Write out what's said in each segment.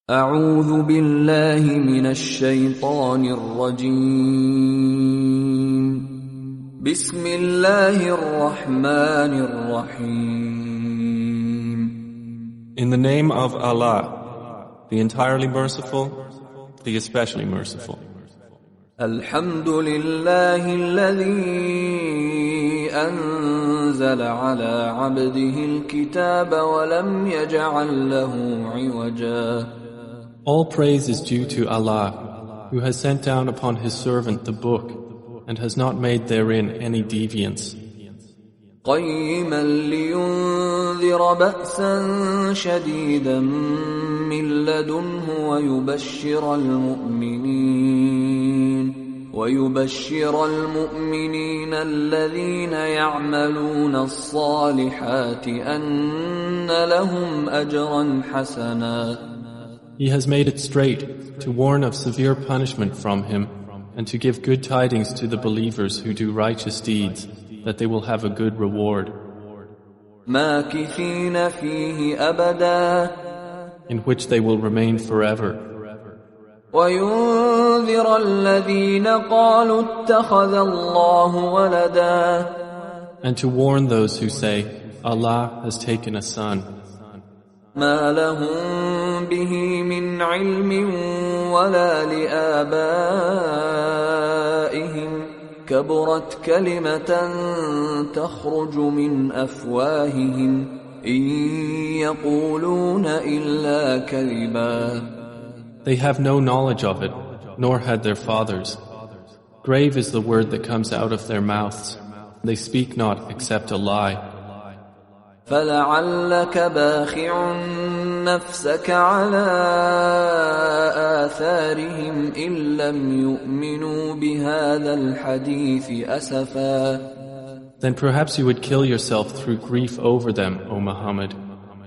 أعوذ بالله من الشيطان الرجيم بسم الله الرحمن الرحيم In the name of Allah, the entirely merciful, the especially merciful. الحمد لله الذي أنزل على عبده الكتاب ولم يجعل له عوجا All praise is due to Allah, who has sent down upon His servant the book, and has not made therein any deviance. قيما لينذر بأسا شديدا من لدنه ويبشر المؤمنين الذين يعملون الصالحات أن لهم أجرا حسنا. He has made it straight to warn of severe punishment from Him and to give good tidings to the believers who do righteous deeds, that they will have a good reward. ماكثين فيه أبدا in which they will remain forever. وينذر الذين قالوا اتخذ الله ولدا And to warn those who say, Allah has taken a son. ما لهم به من علم ولا لآبائهم كبرت كلمة تخرج من أفواههم إن يقولون إلا كذبا. They have no knowledge of it, nor had their fathers. Grave is the word that comes out of their mouths. They speak not except a lie. فلعلك باخع نفسك على آثارهم إن لم يؤمنوا بهذا الحديث أسفا. Then perhaps you would kill yourself through grief over them, O Muhammad,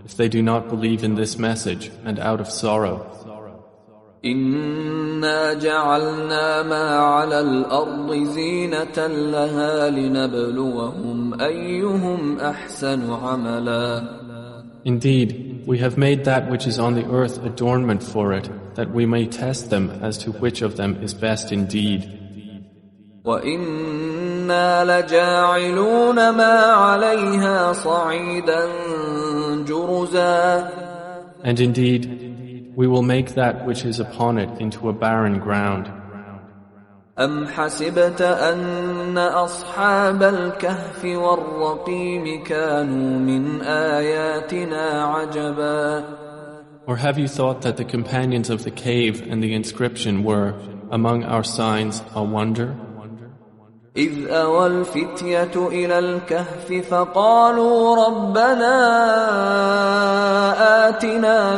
if they do not believe in this message and out of sorrow. إنا جعلنا ما على الأرض زينة لها لنبلوهم أيهم أحسن عملا. Indeed, we have made that which is on the earth adornment for it, that we may test them as to which of them is best indeed. وَإِنَّا لَجَاعِلُونَ مَا عَلَيْهَا صَعِيدًا جُرُزًا. And indeed, we will make that which is upon it into a barren ground. أَمْ حَسِبْتَ أَنَّ أَصْحَابَ الْكَهْفِ وَالرَّقِيمِ كَانُوا مِنْ آيَاتِنَا عَجَبًا. Or have you thought that the companions of the cave and the inscription were, among our signs, a wonder? إِذْ أَوَى الْفِتْيَةُ إِلَى الْكَهْفِ فَقَالُوا رَبَّنَا آتِنَا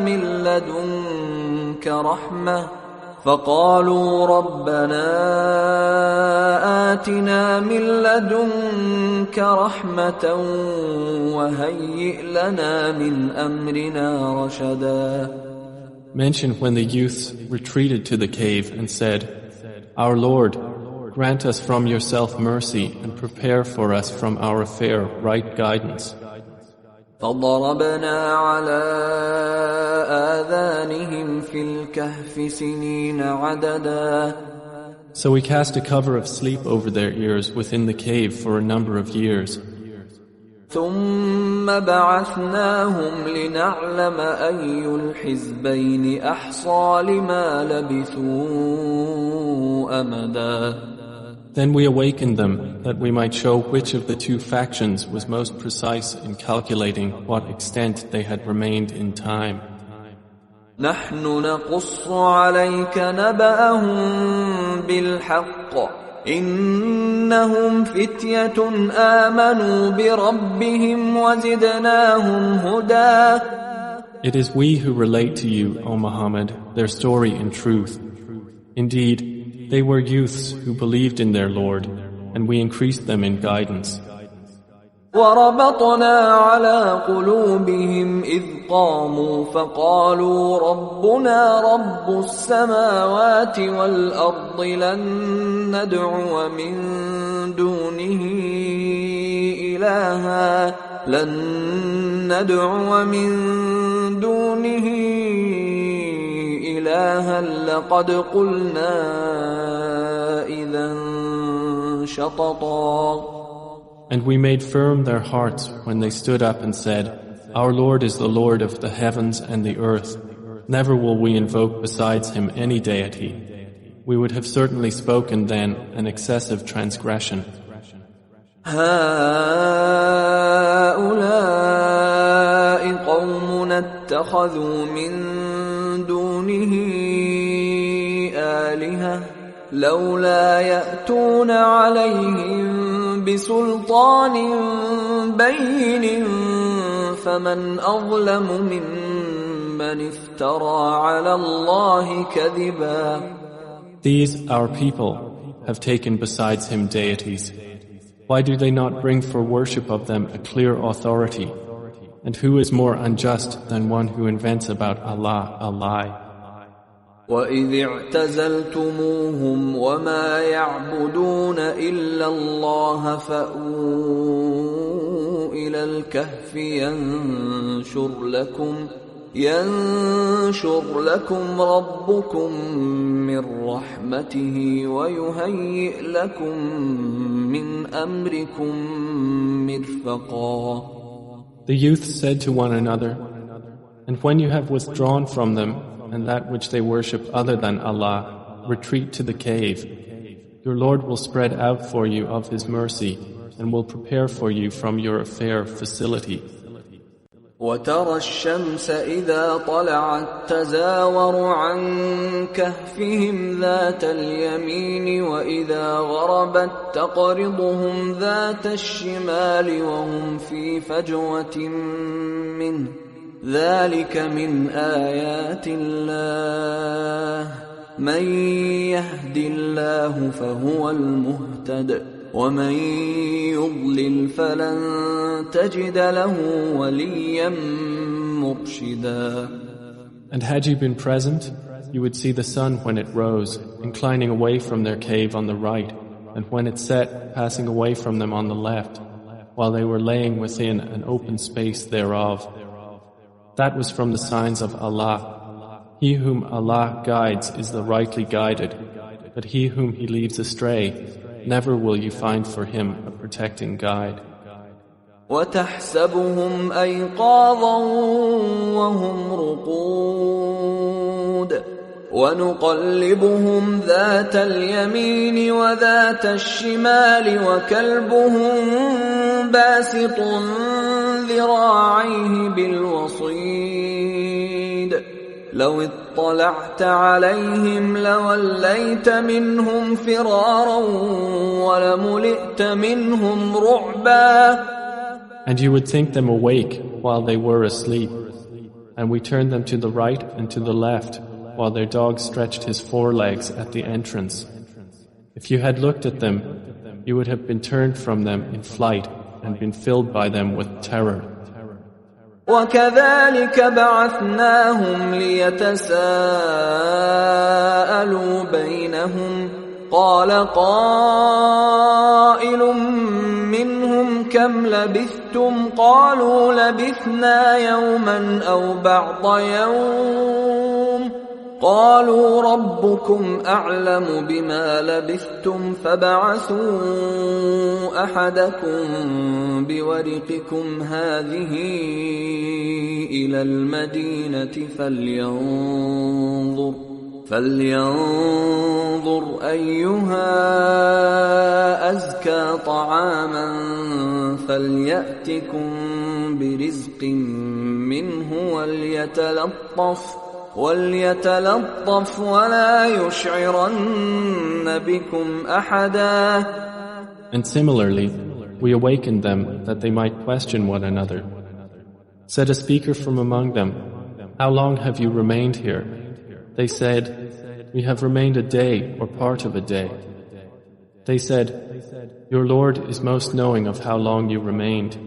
مِن لَّدُنكَ رَحْمَةً وَهَيِّئْ لَنَا مِنْ أَمْرِنَا رَشَدًا. Mention when the youths retreated to the cave and said, Our Lord, grant us from yourself mercy and prepare for us from our affair right guidance. فضربنا على آذانهم في الكهف سنين عددا. So we cast a cover of sleep over their ears within the cave for a number of years. ثم بعثناهم لنعلم أي الحزبين أحصى لما لبثوا أمدا. Then we awakened them that we might show which of the two factions was most precise in calculating what extent they had remained in time. نحن نقص عليك نبأهم بالحق إنهم فتية آمنوا بربهم وزدناهم هدى. It is we who relate to you, O Muhammad, their story in truth. Indeed, they were youths who believed in their Lord, and we increased them in guidance. وربطنا على قلوبهم إذ قاموا فقالوا ربنا رب السماوات والأرض لن ندعو من دونه إلها لقد قلنا إذا شططا. And we made firm their hearts when they stood up and said, Our Lord is the Lord of the heavens and the earth. Never will we invoke besides Him any deity. We would have certainly spoken then an excessive transgression. هؤلاء قومنا اتخذوا من دونه آلهة لولا يأتون عليهم بسلطان بين فمن أظلم ممن افترى على الله كذبا. These, our people, have taken besides Him deities. Why do they not bring for worship of them a clear authority? And who is more unjust than one who invents about Allah a lie? وَإِذِ اعْتَزَلْتُمُوهُمْ وَمَا يَعْبُدُونَ إِلَّا اللَّهَ فَأْوُوا إِلَى الْكَهْفِ ينشر لكم ربكم من رحمته ويهيئ لكم من أمركم مرفقا. The youth said to one another, And when you have withdrawn from them and that which they worship other than Allah, retreat to the cave. Your Lord will spread out for you of His mercy and will prepare for you from your affair facility. وترى الشمس إذا طلعت تزاور عن كهفهم ذات اليمين وإذا غربت تقرضهم ذات الشمال وهم في فجوة منه ذلك من آيات الله من يهد الله فهو المهتد وَمَن يُضْلِلْ فَلَن تَجِدَ لَهُ وَلِيًّا مُرْشِدًا. And had you been present, you would see the sun when it rose, inclining away from their cave on the right, and when it set, passing away from them on the left, while they were laying within an open space thereof. That was from the signs of Allah. He whom Allah guides is the rightly guided, but he whom He leaves astray, never will you find for him a protecting guide. وَتَحْسَبُهُمْ أَيْقَاظًا وَهُمْ رُقُودٌ وَنُقَلِّبُهُمْ ذَاتَ الْيَمِينِ وَذَاتَ الشِّمَالِ وَكَلْبُهُمْ بَاسِطٌ ذِرَاعَيْهِ بِالْوَصِيدِ لو اطلعت عليهم لوليت منهم فرارا ولملئت منهم رعبا. And you would think them awake while they were asleep. And we turned them to the right and to the left while their dog stretched his forelegs at the entrance. If you had looked at them, you would have been turned from them in flight and been filled by them with terror. وَكَذَلِكَ بَعَثْنَاهُمْ لِيَتَسَاءَلُوا بَيْنَهُمْ قَالَ قَائِلٌ مِّنْهُمْ كَمْ لَبِثْتُمْ قَالُوا لَبِثْنَا يَوْمًا أَوْ بَعْضَ يَوْمٍ قَالُوا رَبُّكُمْ أَعْلَمُ بِمَا لَبِثْتُمْ فَابْعَثُوا أَحَدَكُمْ بِوَرِقِكُمْ هَٰذِهِ إِلَى الْمَدِينَةِ فَلْيَنظُرْ أَيُّهَا أَزْكَىٰ طَعَامًا فَلْيَأْتِكُم بِرِزْقٍ مِّنْهُ وليتلطف ولا يشعرن بكم أحدا. And similarly, we awakened them that they might question one another. Said a speaker from among them, How long have you remained here? They said, We have remained a day or part of a day. They said, Your Lord is most knowing of how long you remained.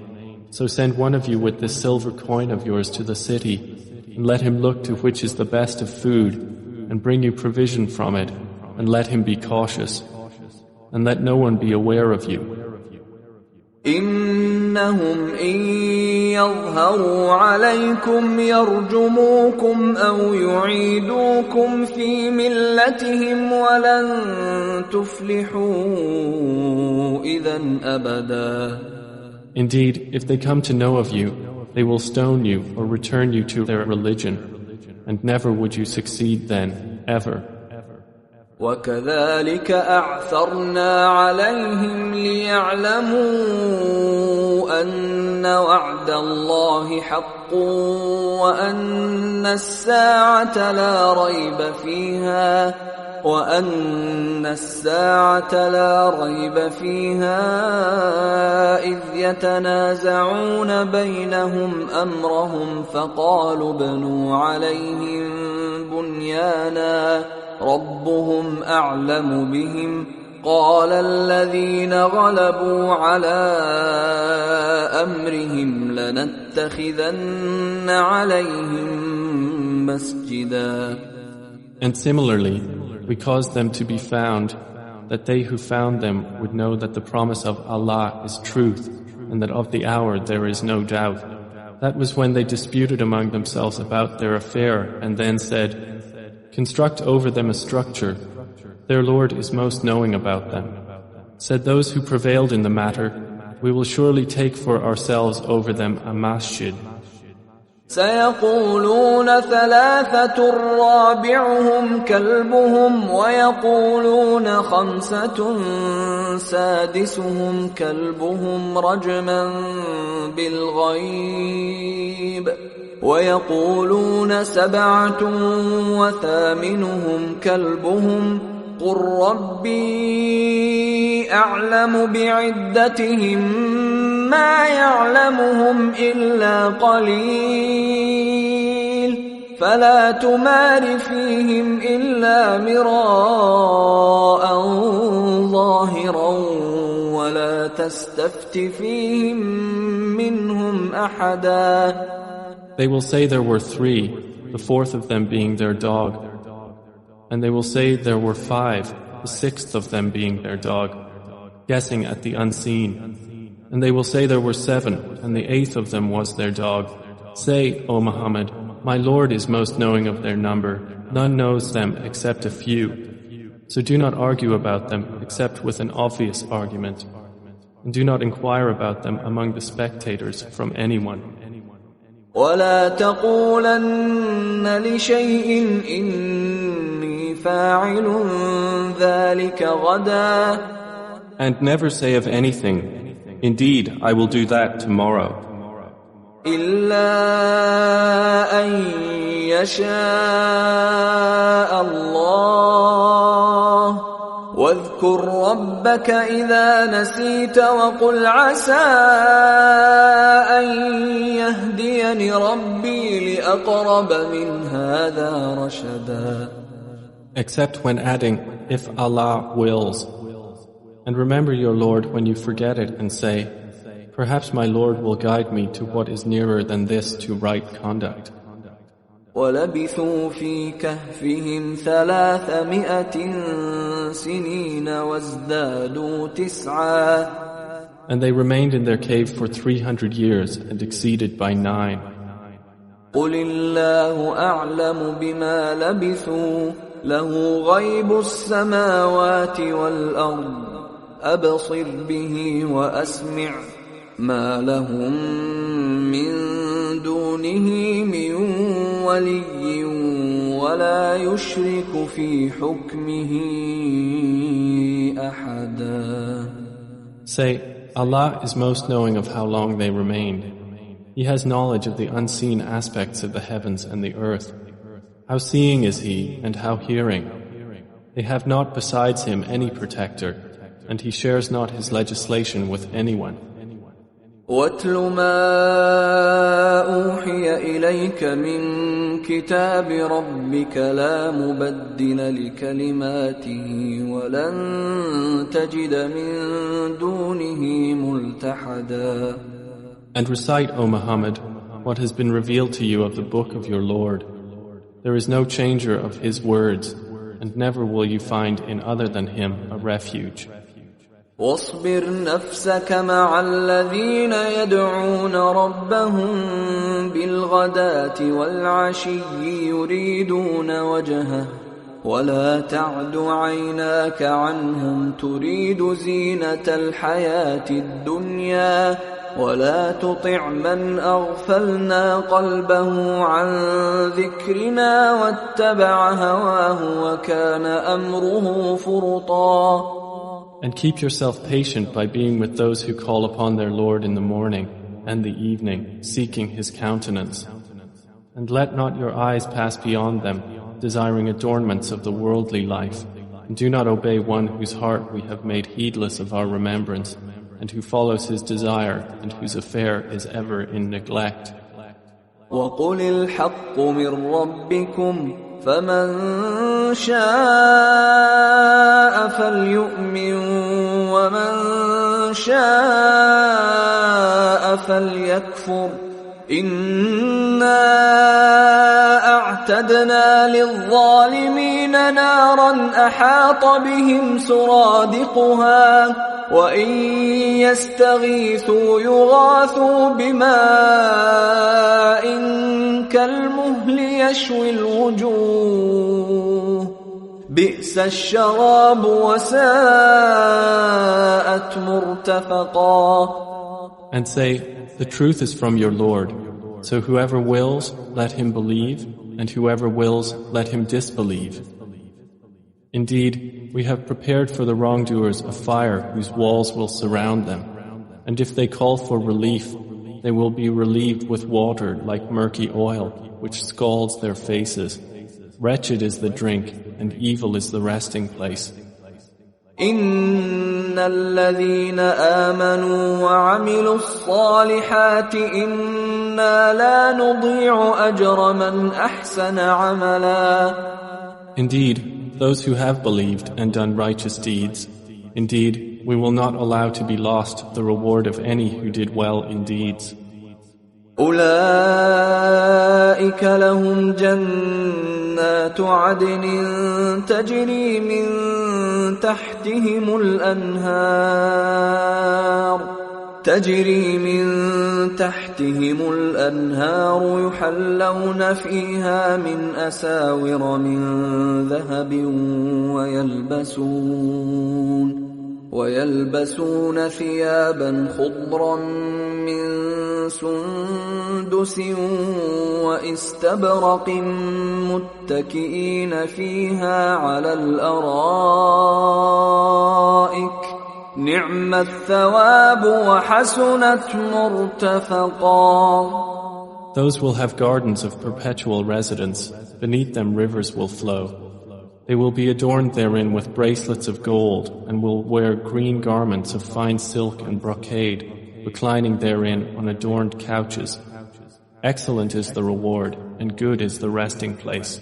So send one of you with this silver coin of yours to the city, and let him look to which is the best of food, and bring you provision from it, and let him be cautious, and let no one be aware of you. إنهم إن يظهروا عليكم يرجموكم أو يعيدوكم في ملتهم ولن تفلحوا إذا أبدا. Indeed, if they come to know of you, they will stone you or return you to their religion, and never would you succeed then, ever. وكذلك أعثرنا عليهم ليعلموا أن وعد الله حق وأن الساعة لا ريب فيها إذ يتنازعون بينهم أمرهم فقالوا ابنوا عليهم بنيانا ربهم أعلم بهم قال الذين غلبوا على أمرهم لنتخذن عليهم مسجدا. And similarly, we caused them to be found, that they who found them would know that the promise of Allah is truth, and that of the hour there is no doubt. That was when they disputed among themselves about their affair, and then said, construct over them a structure. Their Lord is most knowing about them. Said those who prevailed in the matter, we will surely take for ourselves over them a masjid. سيقولون ثلاثة رابعهم كلبهم ويقولون خمسة سادسهم كلبهم رجما بالغيب ويقولون سبعة وثامنهم كلبهم قل ربي أعلم بعدتهم ما يعلمهم إلا قليل فلا تمار فيهم إلا مراء ظاهرا ولا تستفت فيهم منهم أحدا. They will say there were 3, the 4th of them being their dog. And they will say there were 5, the 6th of them being their dog, guessing at the unseen. And they will say there were 7, and the 8th of them was their dog. Say, O Muhammad, my Lord is most knowing of their number. None knows them except a few. So do not argue about them except with an obvious argument. And do not inquire about them among the spectators from anyone. ولا تقولن لشيء إني فاعل ذلك غدا. And never say of anything, indeed, I will do that tomorrow. إلا أن يشاء الله واذكر ربك إذا نسيت وقل عسى أن يهديني ربي لأقرب من هذا رشدا. Except when adding, if Allah wills. And remember your Lord when you forget it and say, perhaps my Lord will guide me to what is nearer than this to right conduct. وَلَبِثُوا فِي كَهْفِهِمْ 300 سِنِينَ وَازْدَادُوا 9. And they remained in their cave for 300 years and exceeded by 9. قُلِ اللَّهُ أَعْلَمُ بِمَا لَبِثُوا لَهُ غَيْبُ السَّمَاوَاتِ وَالْأَرْضِ أَبْصِرْ بِهِ وَأَسْمِعْ ما لهم من دونه من ولي ولا يشرك في حكمه أحدا. Say, Allah is most knowing of how long they remained. He has knowledge of the unseen aspects of the heavens and the earth. How seeing is He and how hearing. They have not besides Him any protector, and He shares not His legislation with anyone. وَاتْلُ مَا أُوحِيَ إِلَيْكَ مِنْ كِتَابِ رَبِّكَ لَا مُبَدِّلَ لِكَلِمَاتِهِ وَلَنْ تَجِدَ مِنْ دُونِهِ مُلْتَحَدًا. And recite, O Muhammad, what has been revealed to you of the book of your Lord. There is no changer of His words, and never will you find in other than Him a refuge. واصبر نفسك مع الذين يدعون ربهم بالغداة والعشي يريدون وجهه ولا تعد عيناك عنهم تريد زينة الحياة الدنيا ولا تطع من أغفلنا قلبه عن ذكرنا واتبع هواه وكان أمره فرطا. And keep yourself patient by being with those who call upon their Lord in the morning and the evening, seeking His countenance. And let not your eyes pass beyond them, desiring adornments of the worldly life. And do not obey one whose heart we have made heedless of our remembrance, and who follows his desire, and whose affair is ever in neglect. وَقُلِ الْحَقُّ مِنْ رَبِّكُمْ فَمَنْ شَاءَ فَلْيُؤْمِنْ وَمَنْ شَاءَ فَلْيَكْفُرْ إِنَّا أَعْتَدْنَا لِلظَّالِمِينَ نَارًا أَحَاطَ بِهِمْ سُرَادِقُهَا وَإِنْ يَسْتَغِيثُوا يُغَاثُوا بِمَاءٍ كَالْمُهْلِ يَشْوِي الْوُجُوهَ بِئْسَ الشَّرَابُ وَسَاءَتْ مُرْتَفَقًا. And say, the truth is from your Lord. So whoever wills, let him believe, and whoever wills, let him disbelieve. Indeed, we have prepared for the wrongdoers a fire whose walls will surround them, and if they call for relief, they will be relieved with water like murky oil, which scalds their faces. Wretched is the drink, and evil is the resting place. إِنَّ الَّذِينَ آمَنُوا وَعَمِلُوا الصَّالِحَاتِ إِنَّا لَا نُضِيعُ أَجْرَ مَنْ أَحْسَنَ عَمَلًا. Indeed, those who have believed and done righteous deeds, indeed, we will not allow to be lost the reward of any who did well in deeds. أولئك لهم جنات عدن تجري من تحتهم الأنهار يحلون فيها من أساور من ذهب ويلبسون ثيابا خضرا من سندس واستبرق متكئين فيها على الأرائك نعم الثواب وحسنت مرتفقا. Those will have gardens of perpetual residence. Beneath them rivers will flow. They will be adorned therein with bracelets of gold and will wear green garments of fine silk and brocade, reclining therein on adorned couches. Excellent is the reward, and good is the resting place.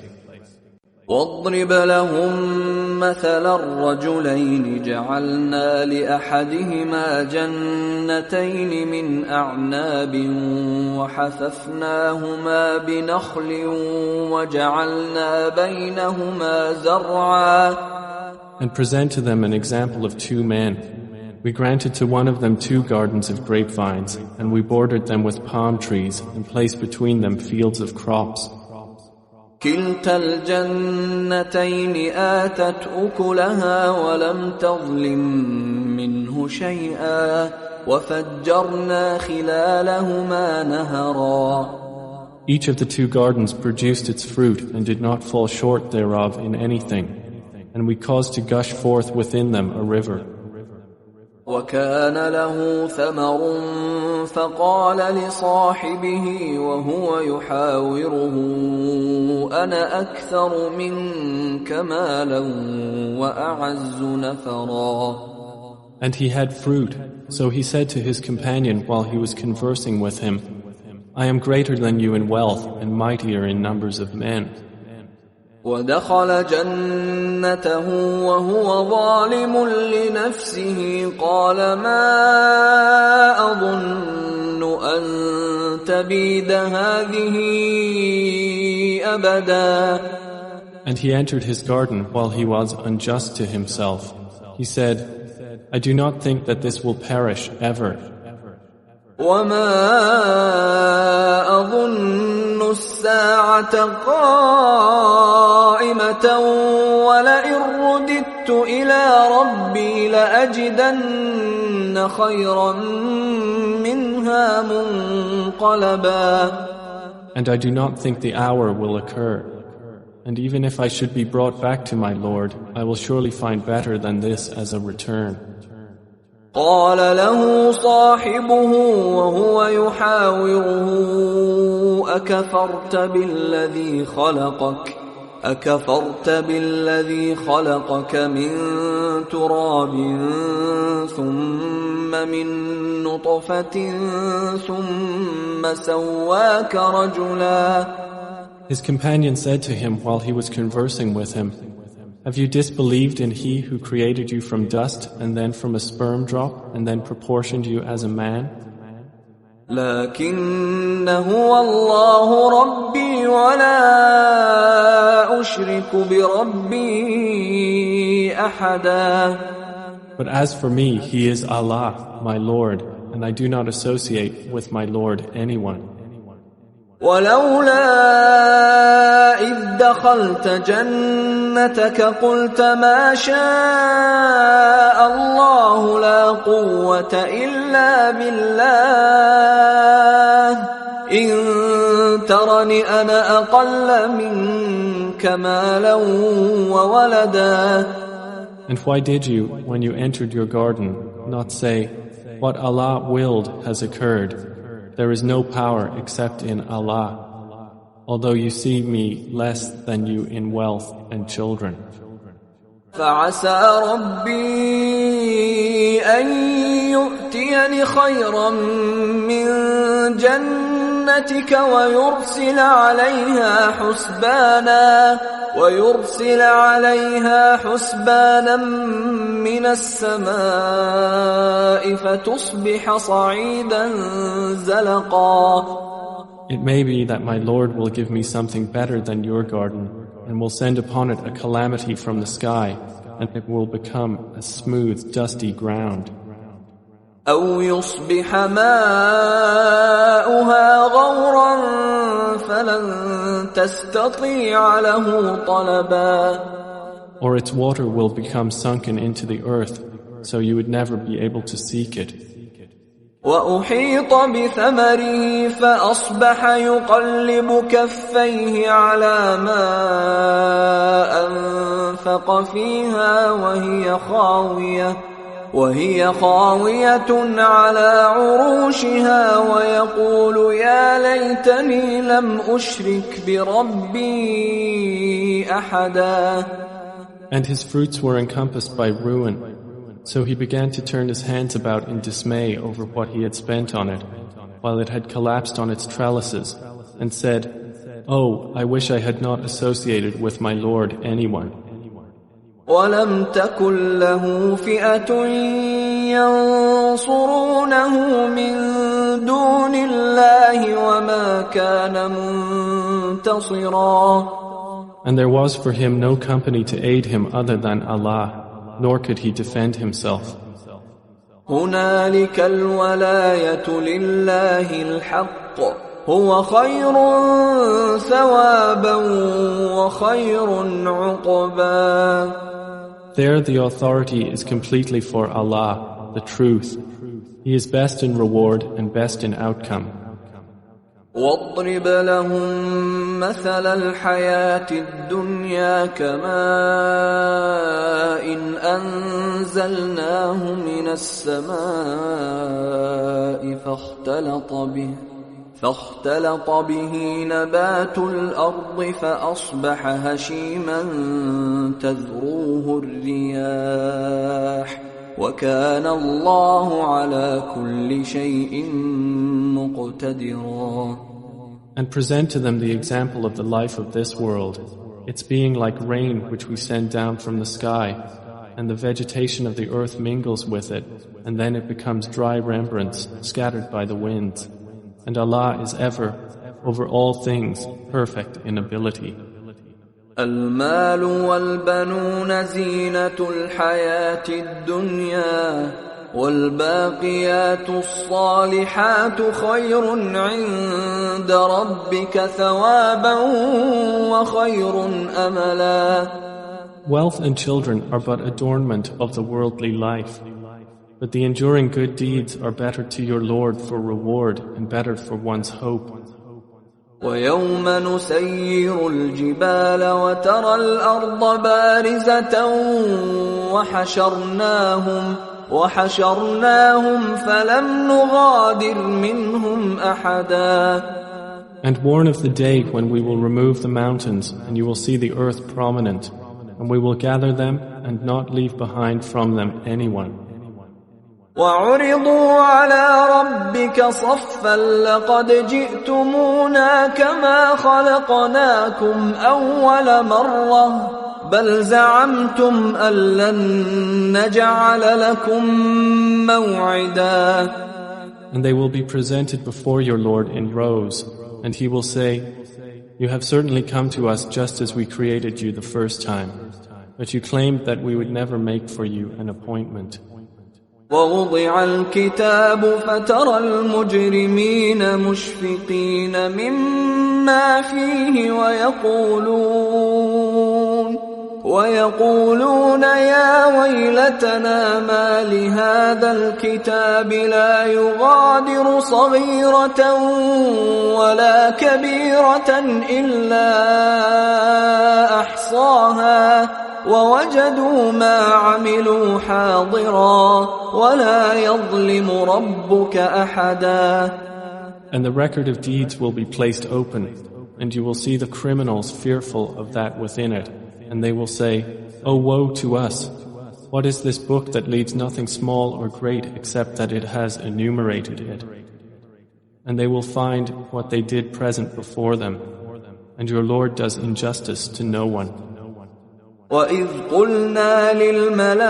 واضرب لهم مثل الرجلين جعلنا لأحدهما جنتين من أعناب وحففناهما بنخل وجعلنا بينهما زرعا. And present to them an example of two men. We granted to one of them 2 gardens of grapevines, and we bordered them with palm trees and placed between them fields of crops. كلتا الجنتين آتت أكلها ولم تظلم منه شيئا وفجرنا خلالهما نهرا. Each of the 2 gardens produced its fruit and did not fall short thereof in anything, and we caused to gush forth within them a river. وكان له ثمر فقال لصاحبه وهو يحاوره أنا أكثر منك مالا وأعز نفرا. And he had fruit, so he said to his companion while he was conversing with him, I am greater than you in wealth and mightier in numbers of men. ودخل جنته وهو ظالم لنفسه قال ما أظن أن تبيد هذه أبدا. And he entered his garden while he was unjust to himself. He said, I do not think that this will perish ever. وما أظن الساعة قائمة ولئن رددت إلى ربي لأجدن خيرا منها منقلبا. And I do not think the hour will occur. And even if I should be brought back to my Lord, I will surely find better than this as a return. قال له صاحبه وهو يحاوره أكفرت بالذي خلقك من تراب ثم من نطفة ثم سواك رجلا. His companion said to him while he was conversing with him, have you disbelieved in He who created you from dust and then from a sperm drop and then proportioned you as a man? لكن هو الله ربي ولا أشرك بربي أحدا. But as for me, He is Allah, my Lord, and I do not associate with my Lord anyone. ولولا إذ دخلت جنتك قلت ما شاء الله لا قوة إلا بالله إن ترني أنا أقل منك مالا وولدا. And why did you, when you entered your garden, not say, what Allah willed has occurred? There is no power except in Allah, although you see me less than you in wealth and children. فعسى ربي أن يؤتيني خيرا من جنتك ويرسل عليها حسبانا من السماء فتصبح صعيدا زلقا. It may be that my Lord will give me something better than your garden and will send upon it a calamity from the sky, and it will become a smooth, dusty ground. أو يصبح ماؤها غورا فلن تستطيع له طلبا. Or its water will become sunken into the earth, so you would never be able to seek it. وأحيط بثمره فأصبح يقلب كفيه على ما أنفق فيها وهي خاوية على عروشها ويقول يا ليتني لم أشرك بربي أحدا. And his fruits were encompassed by ruin, so he began to turn his hands about in dismay over what he had spent on it, while it had collapsed on its trellises, and said, Oh, I wish I had not associated with my Lord anyone. ولم تكن له فئة ينصرونه من دون الله وما كان منتصرا. And there was for him no company to aid him other than Allah, nor could he defend himself. هنالك الولاية لله الحق هو خير ثوابا وخير عقبا. There the authority is completely for Allah, the truth. He is best in reward and best in outcome. واضرب لهم مثل الحياة الدنيا كماء أنزلناه من السماء فاختلط به نبات الأرض فأصبح هشيما تذروه الرياح وكان الله على كل شيء مقتدرا. And present to them the example of the life of this world, its being like rain which we send down from the sky, and the vegetation of the earth mingles with it, and then it becomes dry rembrandts scattered by the winds. And Allah is ever, over all things, perfect in ability. المال والبنون زينة الحياة الدنيا والباقيات الصالحات خير عند ربك ثوابا وخير أملا. Wealth and children are but adornment of the worldly life, but the enduring good deeds are better to your Lord for reward and better for one's hope. ويوم نسير الجبال وترى الأرض بارزة وحشرناهم فلم نغادر منهم أحدا. And warn of the day when we will remove the mountains and you will see the earth prominent, and we will gather them and not leave behind from them anyone. وعرضوا على ربك صفا لقد جئتمونا كما خلقناكم أول مرة بل زعمتم أن لن نجعل لكم موعدا. And they will be presented before your Lord in rows, and he will say, You have certainly come to us just as we created you the first time, but you claimed that we would never make for you an appointment. ووضع الكتاب فترى المجرمين مشفقين مما فيه ويقولون يا ويلتنا ما لهذا الكتاب لا يغادر صغيرة ولا كبيرة إلا أحصاها ووجدوا ما عملوا حاضرا ولا يظلم ربك أحدا. And the record of deeds will be placed open, and you will see the criminals fearful of that within it, and they will say, Oh, woe to us! What is this book that leads nothing small or great except that it has enumerated it? And they will find what they did present before them, and your Lord does injustice to no one. وَإِذْ قُلْنَا لِلْمَلَائِكَةِ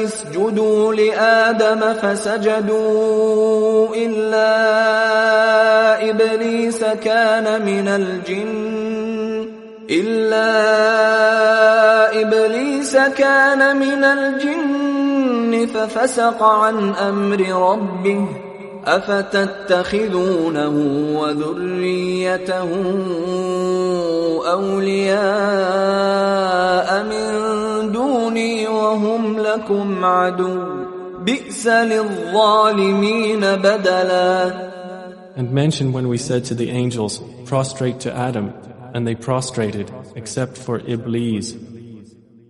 اسْجُدُوا لِآدَمَ فَسَجَدُوا إِلَّا إِبْلِيسَ كَانَ مِنَ الْجِنِّ فَفَسَقَ عَنْ أَمْرِ رَبِّهِ أفتتخذونه وذريته أولياء من دوني وهم لكم عدو بئس للظالمين بدلا. And mention when we said to the angels, Prostrate to Adam, and they prostrated, except for Iblis.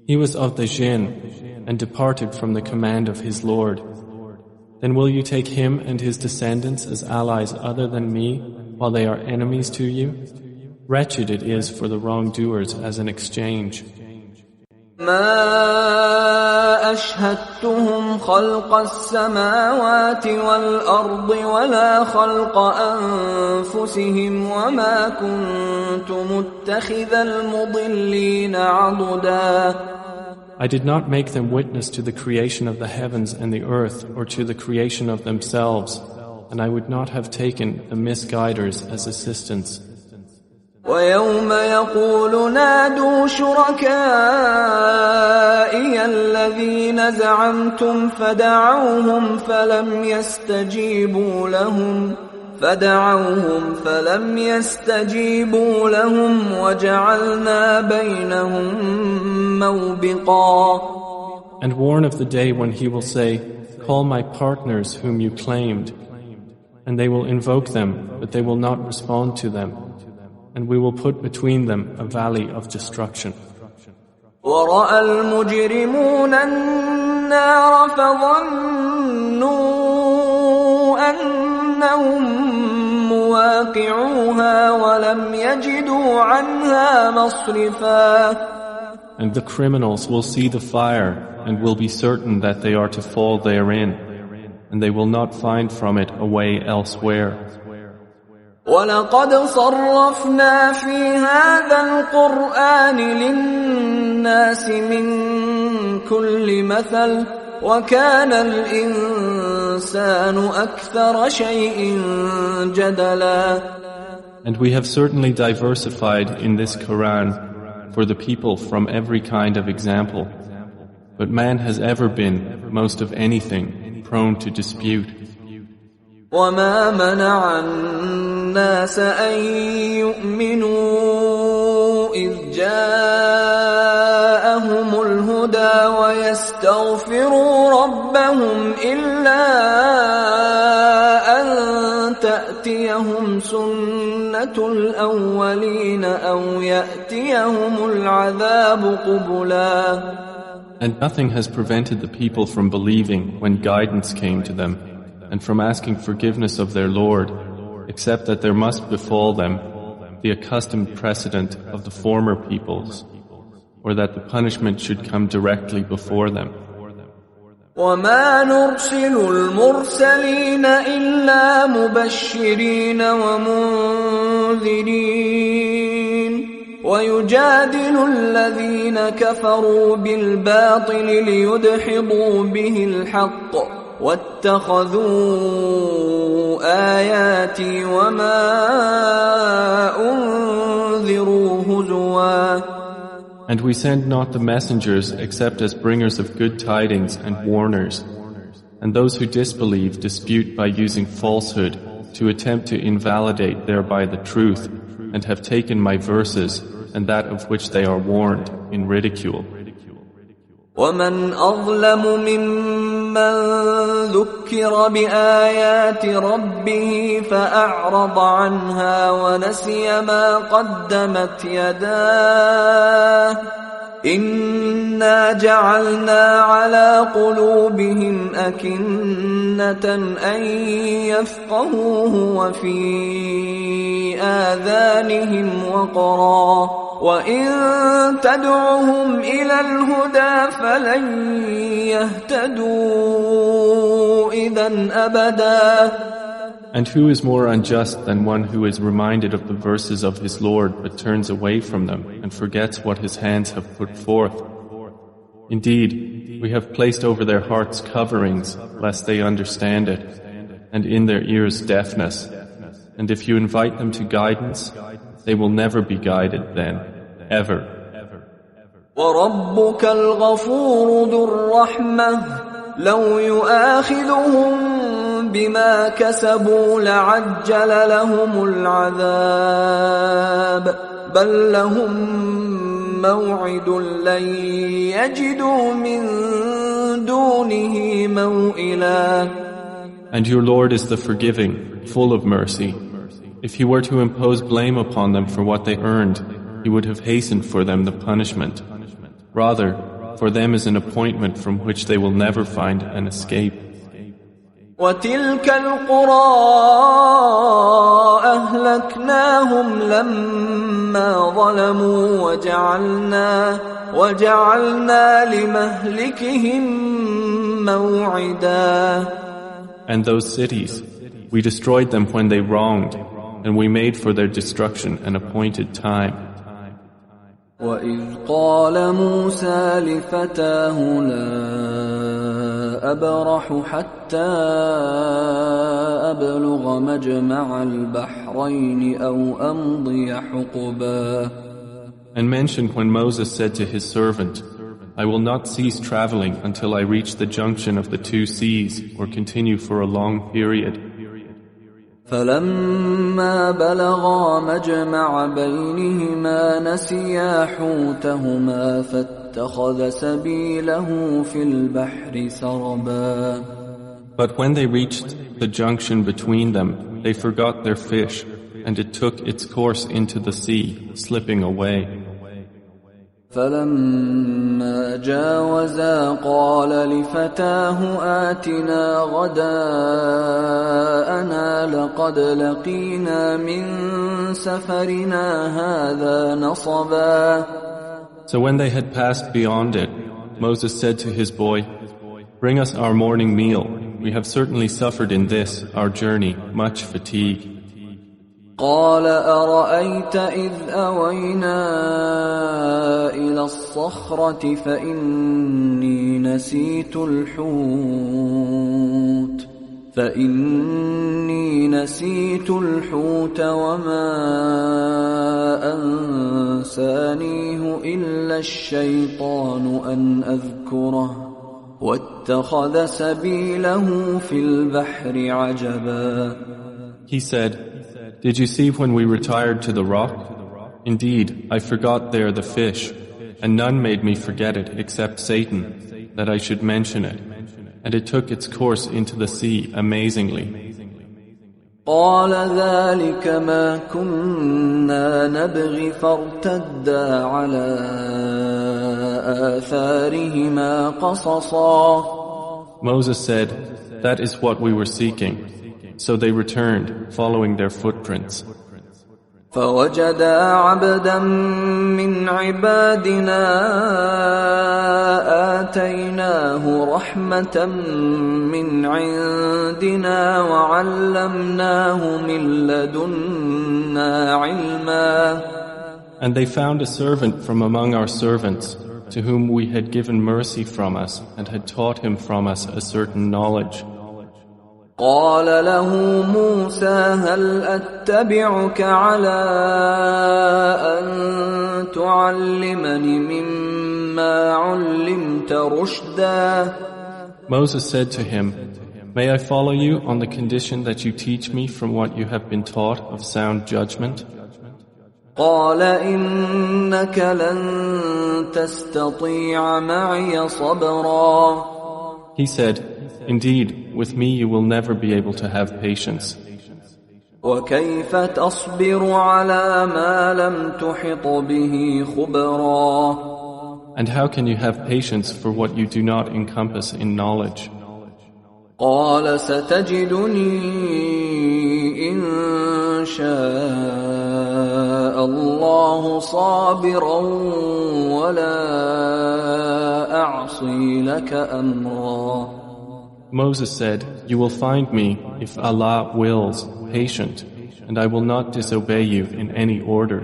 He was of the jinn, and departed from the command of his Lord. Then will you take him and his descendants as allies other than me, while they are enemies to you? Wretched it is for the wrongdoers as an exchange. ما أشهدتهم خلق السماوات والأرض ولا خلق أنفسهم وما كنت متخذ المضلين عضدا. I did not make them witness to the creation of the heavens and the earth or to the creation of themselves, and I would not have taken the misguiders as assistants. وَيَوْمَ يَقُولُ نَادُوا شُرَكَائِيَ الَّذِينَ زَعَمْتُمْ فَدَعَوْهُمْ فَلَمْ يَسْتَجِيبُوا لَهُمْ وَجَعَلْنَا بَيْنَهُمْ مَوْبِقًا. And warn of the day when he will say, Call my partners whom you claimed. And they will invoke them, but they will not respond to them. And we will put between them a valley of destruction. وَرَأَى الْمُجْرِمُونَ النَّارَ فَظَنُّوا أَنَّهُمْ مُوَاقِعُوهَا وَلَمْ يَجِدُوا عَنْهَا مَصْرِفًا. And the criminals will see the fire and will be certain that they are to fall therein, and they will not find from it a way elsewhere. وَلَقَدْ صَرَّفْنَا فِي هَذَا الْقُرْآنِ لِلنَّاسِ مِنْ كُلِّ مَثَلٍ وَكَانَ الْإِنسَانُ أَكْثَرَ شَيْءٍ جَدَلًا. And we have certainly diversified in this Quran for the people from every kind of example. But man has ever been, most of anything, prone to dispute. وما منع الناس أن يؤمنوا إذ جاءهم الهدى ويستغفروا ربهم إلا أن تأتيهم سنة الأولين أو يأتيهم العذاب قبلا. And nothing has prevented the people from believing when guidance came to them, and from asking forgiveness of their Lord, except that there must befall them the accustomed precedent of the former peoples, or that the punishment should come directly before them. وَمَا نُرْسِلُ الْمُرْسَلِينَ إِلَّا مُبَشِّرِينَ وَمُنذِرِينَ وَيُجَادِلُ الَّذِينَ كَفَرُوا بِالْبَاطِلِ لِيُدْحِضُوا بِهِ الْحَقَّ وَاتَّخَذُوا آيَاتِي وَمَا أُنذِرُوا هُزُوًا. And we send not the messengers except as bringers of good tidings and warners. And those who disbelieve dispute by using falsehood to attempt to invalidate thereby the truth, and have taken my verses and that of which they are warned in ridicule. وَمَنْ أَظْلَمُ مِمَّنْ ذُكِّرَ بِآيَاتِ رَبِّهِ فَأَعْرَضَ عَنْهَا وَنَسِيَ مَا قَدَّمَتْ يَدَاهُ إِنَّا جَعَلْنَا عَلَى قُلُوبِهِمْ أَكِنَّةً أَنْ يَفْقَهُوهُ وَفِي آذَانِهِمْ وَقْرًا وَإِن تَدْعُهُمْ إِلَى الْهُدَى فَلَنْ يَهْتَدُوا إِذًا أَبَدًا. And who is more unjust than one who is reminded of the verses of his Lord but turns away from them and forgets what his hands have put forth? Indeed, we have placed over their hearts coverings lest they understand it, and in their ears deafness. And if you invite them to guidance, they will never be guided then, ever. وَرَبُّكَ الْغَفُورُ ذُو الرَّحْمَةِ لَوْ يُؤَاخِذُهُم بما كسبوا لعجل لهم العذاب بل لهم موعد لن يجدوا من دونه موئلا. And your Lord is the forgiving, full of mercy. If He were to impose blame upon them for what they earned, He would have hastened for them the punishment. Rather, for them is an appointment from which they will never find an escape. وَتِلْكَ الْقُرَىٰ أَهْلَكْنَاهُمْ لَمَّا ظَلَمُوا وَجَعَلْنَا لِمَهْلِكِهِمْ مَوْعِدًا. And those cities, we destroyed them when they wronged, and we made for their destruction an appointed time. وَإِذْ قَالَ مُوسَى لِفَتَاهُ لَا أَبْرَحُ حَتَّى أَبْلُغَ مَجْمَعَ الْبَحْرَيْنِ أَوْ أَمْضِيَ حُقُبًا. And mentioned when Moses said to his servant, I will not cease traveling until I reach the junction of the two seas or continue for a long period. فَلَمَّا بَلَغَا مَجْمَعَ بَيْنِهِمَا نَسِيَا حُوتَهُمَا فَاتَّخَذَ سَبِيلَهُ فِي الْبَحْرِ سَرَبًا. But when they reached the junction between them, they forgot their fish, and it took its course into the sea, slipping away. فَلَمَّا جَاوَزَا قَالَ لِفَتَاهُ آتِنَا غَدَاءَنَا لَقَدْ لَقِينَا مِنْ سَفَرِنَا هَذَا نَصَبًا. So when they had passed beyond it, Moses said to his boy, Bring us our morning meal. We have certainly suffered in this, our journey, much fatigue. قال أرأيت إذ أوينا إلى الصخرة فإني نسيت الحوت فإني نسيت الحوت وما أنسانيه إلا الشيطان أن أذكره واتخذ سبيله في البحر عجبا. He said, "Did you see when we retired to the rock? Indeed, I forgot there the fish, and none made me forget it except Satan, that I should mention it. And it took its course into the sea amazingly." قال ذلك ما كنا نبغي فارتدا على آثارهما قصصا. Moses said, "That is what we were seeking." So they returned, following their footprints. فوجدا عبدا من عبادنا آتيناه رحمة من عندنا وعلمناه من لدنا علما. And they found a servant from among our servants, to whom we had given mercy from us and had taught him from us a certain knowledge. قال له موسى هل أتبعك على أن تعلمني مما علمت رشدا. Moses said to him, "May I follow you on the condition that you teach me from what you have been taught of sound judgment?" قال إنك لن تستطيع معي صبرا. He said, "Indeed, with me you will never be able to have patience. وكيف تصبر على ما لم تحط به خبرا. And how can you have patience for what you do not encompass in knowledge?" قال ستجدني إن شاء الله صابرا ولا أعصي لك أمرا. Moses said, "You will find me, if Allah wills, patient, and I will not disobey you in any order."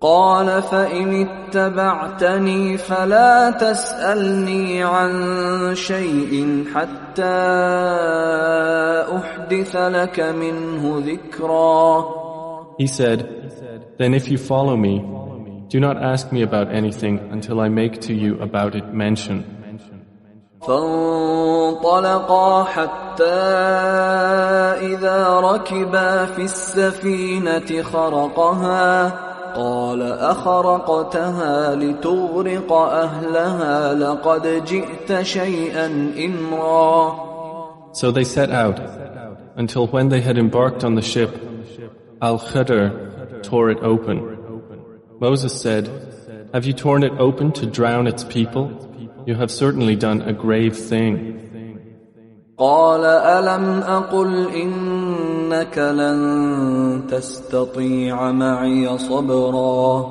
قال فإن اتبعتني فلا تسألني عن شيء حتى أحدث لك منه ذكرا. He said, "Then if you follow me, do not ask me about anything until I make to you about it mention." فانطلقا حتى إذا ركبا في السفينة خرقها قال أخرقتها لتغرق أهلها لقد جئت شيئا إمرا. So they set out, until when they had embarked on the ship, Al-Khidr tore it open. Moses said, "Have you torn it open to drown its people? You have certainly done a grave thing." قال ألم أقل إنك لن تستطيع معي صبرا.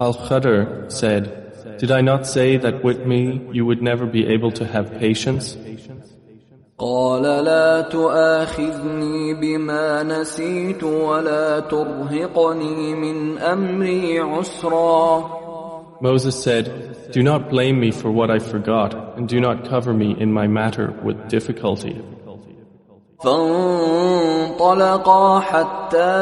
Al-Khidr said, "Did I not say that with me you would never be able to have patience?" قال لا تؤاخذني بما نسيت ولا ترهقني من أمري عسرا. Moses said, "Do not blame me for what I forgot, and do not cover me in my matter with difficulty." فانطلقا حتى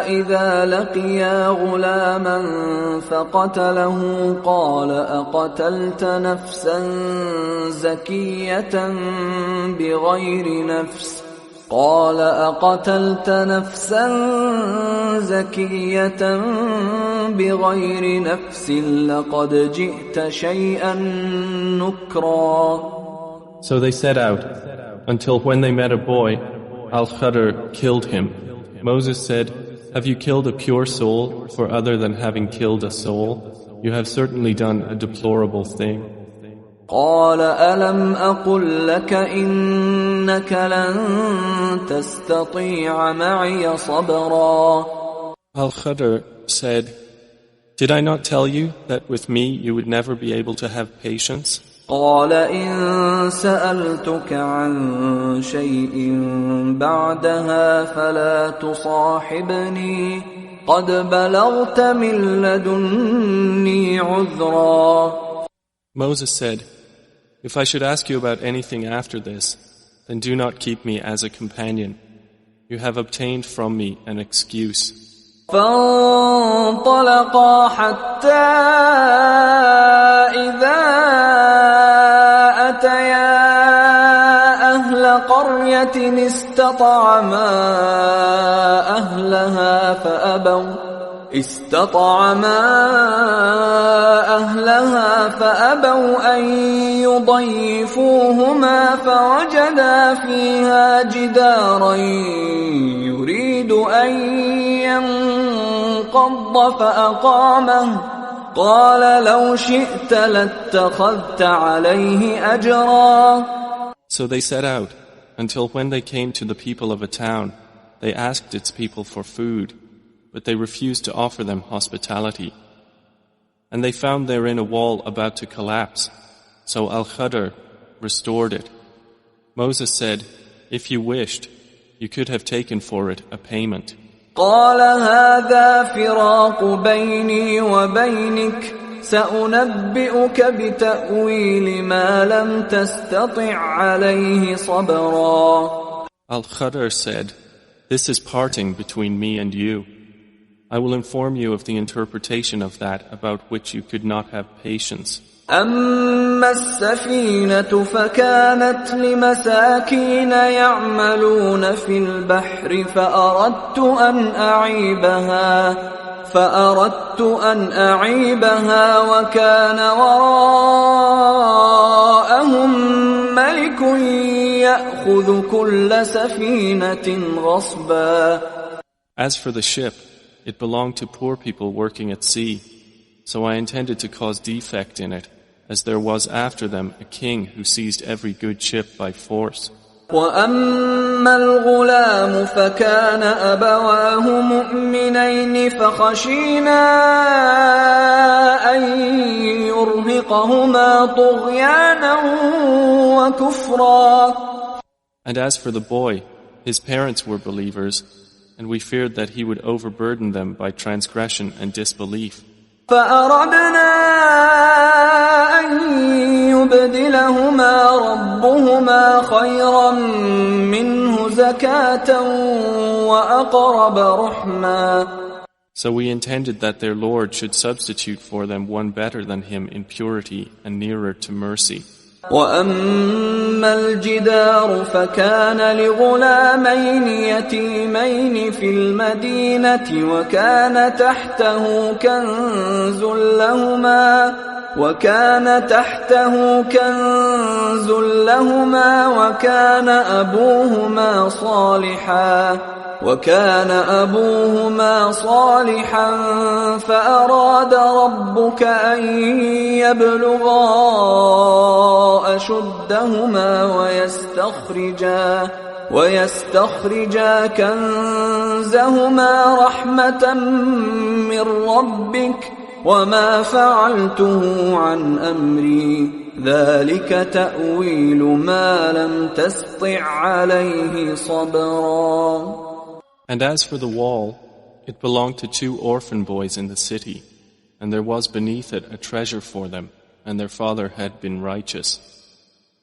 إذا لقيا غلاما فقتله قال أقتلت نفسا زكية بغير نفس قال أقتلت نفسا زكية بغير نفس لقد جئت شيئا نكرا. So they set out, until when they met a boy, Al-Khidr killed him. Moses said, "Have you killed a pure soul for other than having killed a soul? You have certainly done a deplorable thing." قال ألم أقل لك إنك لن تستطيع معي صبرا. Al-Khidr said, "Did I not tell you that with me you would never be able to have patience?" قال إن سألتك عن شيء بعدها فلا تصاحبني قد بلغت من لدني عذرا. Moses said, "If I should ask you about anything after this, then do not keep me as a companion. You have obtained from me an excuse. فانطلقا حتى إذا أتيا أهل قرية استطعما أهلها فأبوا أن يضيفوهما فوجدا فيها جدارا يريد أن ينقض فأقامه قال لو شئت لاتخذت عليه أجرا. So they set out, until when they came to the people of a town, they asked its people for food, but they refused to offer them hospitality. And they found therein a wall about to collapse, so Al-Khadr restored it. Moses said, if you wished, you could have taken for it a payment. قال هذا فراق بيني وبينك سأنبئك بتأويل ما لم تستطع عليه صبرا. Al-Khadr said, this is parting between me and you. I will inform you of the interpretation of that about which you could not have patience. أما السفينة فكانت لمساكين يعملون في البحر فأردت أن أعيبها وكان وراءهم ملك يأخذ كل سفينة غصبا. As for the ship, it belonged to poor people working at sea, so I intended to cause defect in it, as there was after them a king who seized every good ship by force. وَأَمَّا الْغُلَامُ فَكَانَ أَبَوَاهُ مُؤْمِنَيْنِ فَخَشِينَا أَن يُرْهِقَهُمَا طُغْيَانًا وَكُفْرًا. And as for the boy, his parents were believers, and we feared that he would overburden them by transgression and disbelief. فأردنا أن يبدلهما ربهما خيرا منه زكاة وأقرب رحما. So we intended that their Lord should substitute for them one better than him in purity and nearer to mercy. وأما الجدار فكان لغلامين يتيمين في المدينة وكان تحته كنز لهما وكان أبوهما صالحا فأراد ربك أن يبلغا أشدهما ويستخرجا كنزهما رحمة من ربك وما فعلته عن أمري ذلك تأويل ما لم تسطع عليه صبرا. And as for the wall, it belonged to 2 orphan boys in the city, and there was beneath it a treasure for them, and their father had been righteous.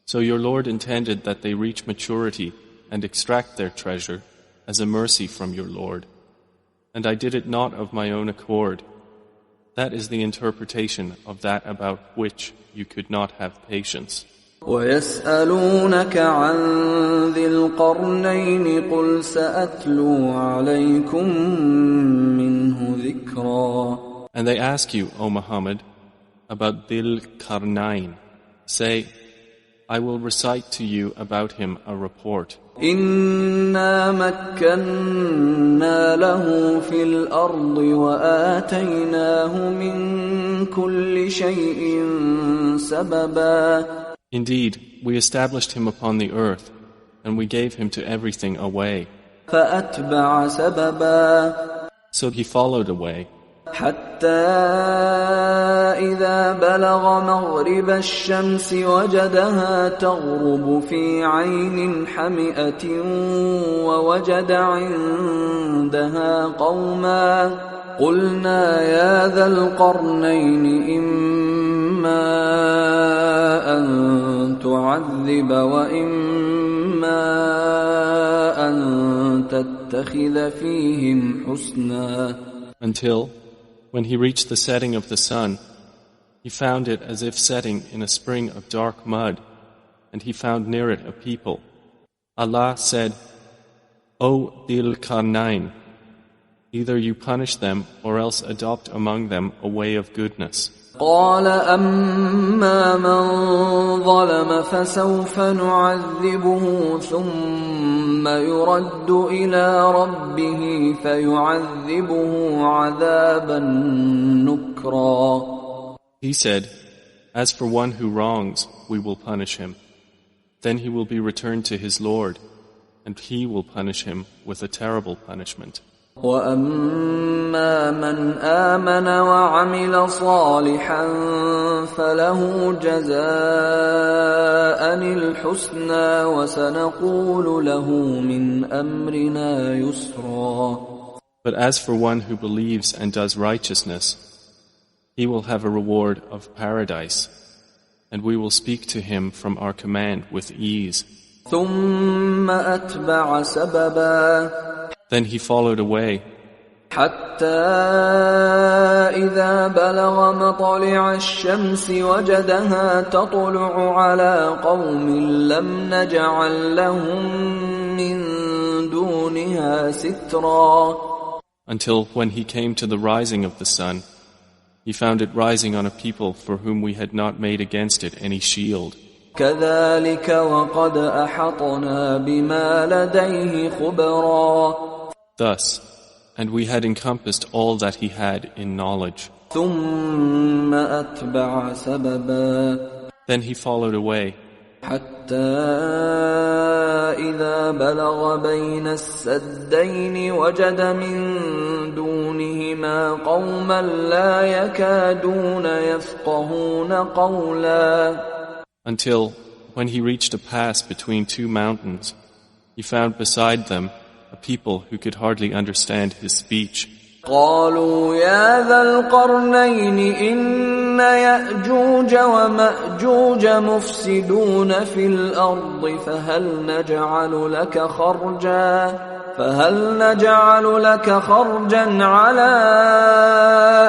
So your Lord intended that they reach maturity and extract their treasure as a mercy from your Lord. And I did it not of my own accord. That is the interpretation of that about which you could not have patience. وَيَسْأَلُونَكَ عَنْ ذِي الْقَرْنَيْنِ قُلْ سَأَتْلُو عَلَيْكُمْ مِنْهُ ذِكْرًا. And they ask you, O Muhammad, about Dhil Qarnayn. Say, I will recite to you about him a report. إِنَّا مَكَّنَّا لَهُ فِي الْأَرْضِ وَآتَيْنَاهُ مِنْ كُلِّ شَيْءٍ سَبَبًا. Indeed, we established him upon the earth, and we gave him to everything a way. فَأَتْبَعَ سَبَبًا. So he followed a way. حتى إذا بلغ مغرب الشمس وجدها تغرب في عين حمئة ووجد عندها قوما قلنا يا ذا القرنين إما أن تعذب وإما أن تتخذ فيهم حسنا. Until, when he reached the setting of the sun, he found it as if setting in a spring of dark mud, and he found near it a people. Allah said, O Dhil Qarnayn, either you punish them or else adopt among them a way of goodness. قال أما من ظلم فسوف نعذبه ثم يرد إلى ربه فيعذبه عذابا نكرا. He said, As for one who wrongs, we will punish him. Then he will be returned to his Lord, and he will punish him with a terrible punishment. وَأَمَّا مَنْ آمَنَ وَعَمِلَ صَالِحًا فَلَهُ جَزَاءً الْحُسْنَى وَسَنَقُولُ لَهُ مِنْ أَمْرِنَا يُسْرًا. But as for one who believes and does righteousness, he will have a reward of paradise, and we will speak to him from our command with ease. ثُمَّ أَتْبَعَ سَبَبًا. Then he followed away, حتى إذا بلغ مطلع الشمس وجدها تطلع على قوم لم نجعل لهم من دونها سترا. Until when he came to the rising of the sun, he found it rising on a people for whom we had not made against it any shield. كذلك وقد أحطنا بما لديه خبرا. Thus, and we had encompassed all that he had in knowledge. ثم أتبع سببا. Then he followed away, حتى إذا بلغ بين السدين وجد من دونهما قوما لا يكادون يفقهون قولا. until, when he reached a pass between two mountains, he found beside them a people who could hardly understand his speech. قالوا يا ذا القرنين إن يأجوج ومأجوج مفسدون في الأرض فهل نجعل لك خرجا على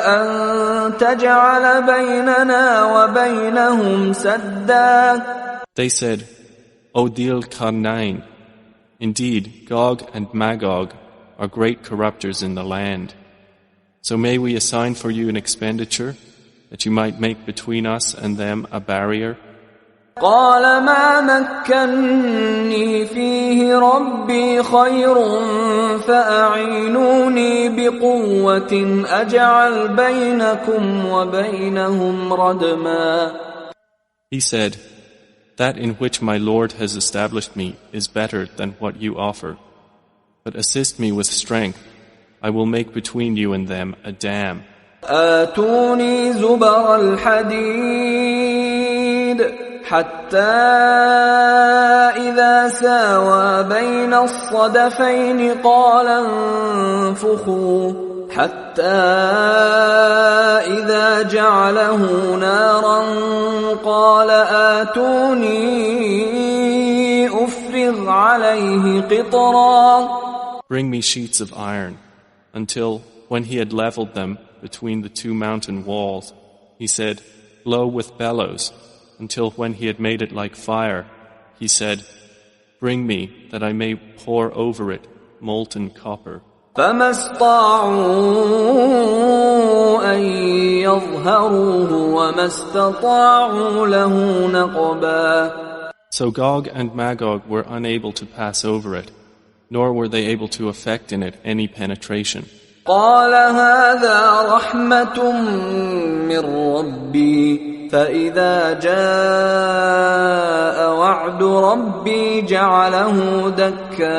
أن تجعل بيننا وبينهم سدا. They said, O Dhil Qarnayn, indeed Gog and Magog are great corruptors in the land. So may we assign for you an expenditure that you might make between us and them a barrier? قال ما مكني فيه ربي خير فأعينوني بقوة أجعل بينكم وبينهم ردما. He said, That in which my Lord has established me is better than what you offer. But assist me with strength. I will make between you and them a dam. آتوني زبر الحديد حتى إذا ساوى بين الصدفين قال انفخوا حتى إذا جعله نارا قال آتوني أفرغ عليه قطرا. Bring me sheets of iron, until, when he had leveled them between the two mountain walls, he said, Blow with bellows, until when he had made it like fire, he said, Bring me, that I may pour over it molten copper. فما استطاعوا أن يظهروه وما استطاعوا له نقبا. So Gog and Magog were unable to pass over it, nor were they able to effect in it any penetration. قال هذا رحمة من ربي فإذا جاء وعد ربي جعله دكاء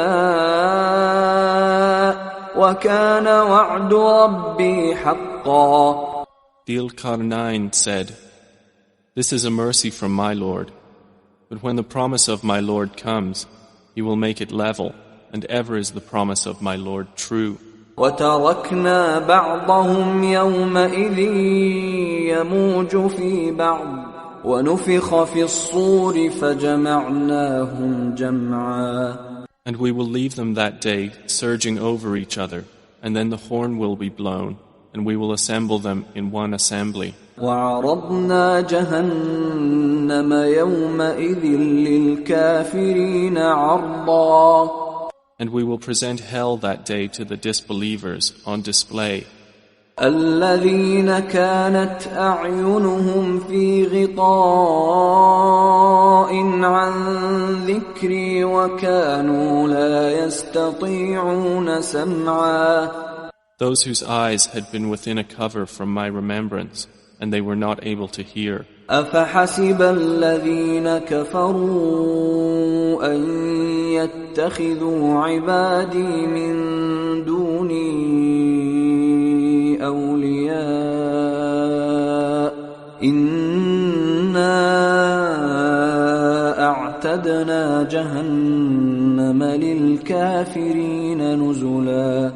وكان وعد ربي حقا. Dhil Qarnayn said, This is a mercy from my Lord, but when the promise of my Lord comes, he will make it level, and ever is the promise of my Lord true. وتركنا بعضهم يومئذ يموج في بعض ونفخ في الصور فجمعناهم جمعا. And we will leave them that day surging over each other, and then the horn will be blown, and we will assemble them in one assembly. وعرضنا جهنم يومئذ للكافرين عرضا. And we will present hell that day to the disbelievers on display. الذين كانت أعينهم في غطاء عن ذكري وكانوا لا يستطيعون سمعا. Those whose eyes had been within a cover from my remembrance, and they were not able to hear. أفحسب الذين كفروا أن يتخذوا عبادي من دوني أولياء إنا أعتدنا جهنم للكافرين نزلا.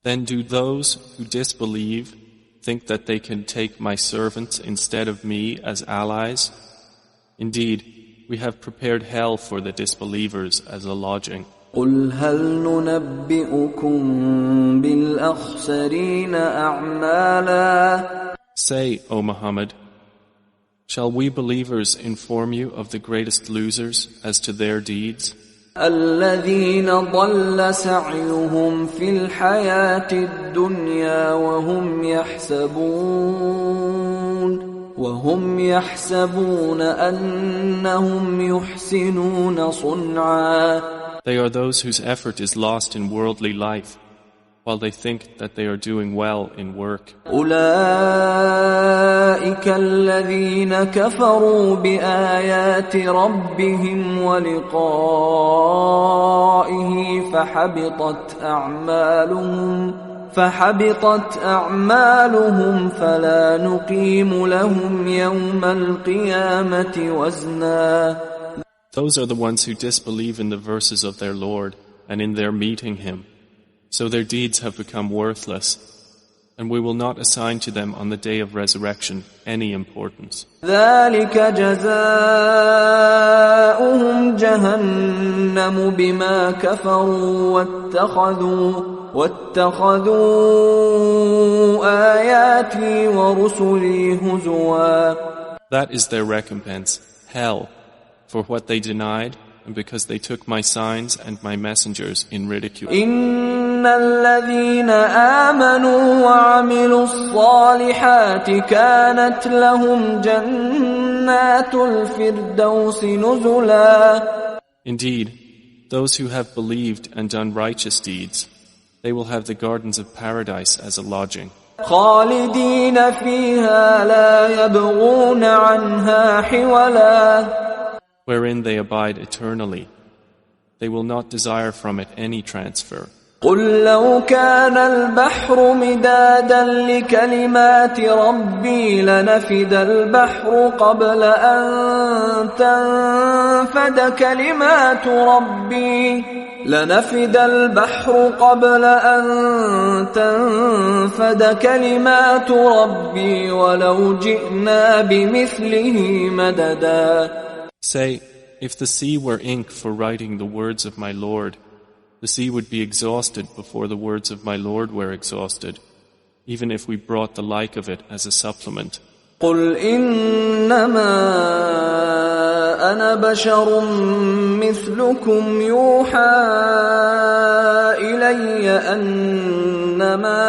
Then do those who disbelieve think that they can take my servants instead of me as allies? Indeed, we have prepared hell for the disbelievers as a lodging. قل هل ننبئكم بالأخسرين أعمالا. Say, O Muhammad, shall we believers inform you of the greatest losers as to their deeds? الذين ضل سعيهم في الحياة الدنيا وهم يحسبون أنهم يحسنون صنعا. They are those whose effort is lost in worldly life, while they think that they are doing well in work. أولئك الذين كفروا بآيات ربهم ولقائه فحبطت أعمالهم فلا نقيم لهم يوم القيامة وزنا. Those are the ones who disbelieve in the verses of their Lord and in their meeting Him. So their deeds have become worthless, and we will not assign to them on the day of resurrection any importance. ذلك جزاؤهم جهنم بما كفروا واتخذوا آياتي ورسلي هزوا. That is their recompense, hell, for what they denied, and because they took my signs and my messengers in ridicule. إن الذين آمنوا وعملوا الصالحات كانت لهم جنات الفردوس نزلا. Indeed, those who have believed and done righteous deeds, they will have the gardens of paradise as a lodging. خالدين فيها لا يبغون عنها حولا. Wherein they abide eternally. They will not desire from it any transfer. قل لو كان البحر مدادا لكلمات ربي لنفد البحر قبل أن تنفد كلمات ربي ولو جئنا بمثله مددا. Say, if the sea were ink for writing the words of my Lord, the sea would be exhausted before the words of my Lord were exhausted, even if we brought the like of it as a supplement. قل إنما أنا بشر مثلكم يوحى إلي أنما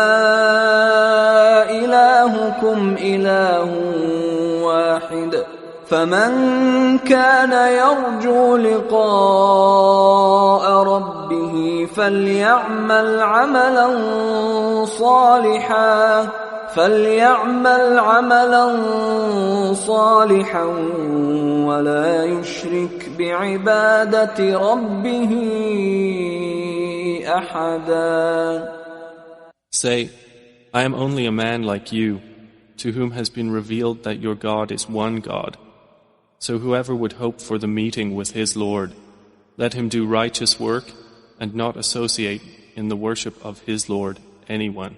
إلهكم إله واحد فمن كان يرجو لقاء ربه فليعمل عملا صالحا ولا يشرك بعبادة ربه أحدا. Say, I am only a man like you, to whom has been revealed that your God is one God. So whoever would hope for the meeting with his Lord, let him do righteous work and not associate in the worship of his Lord anyone.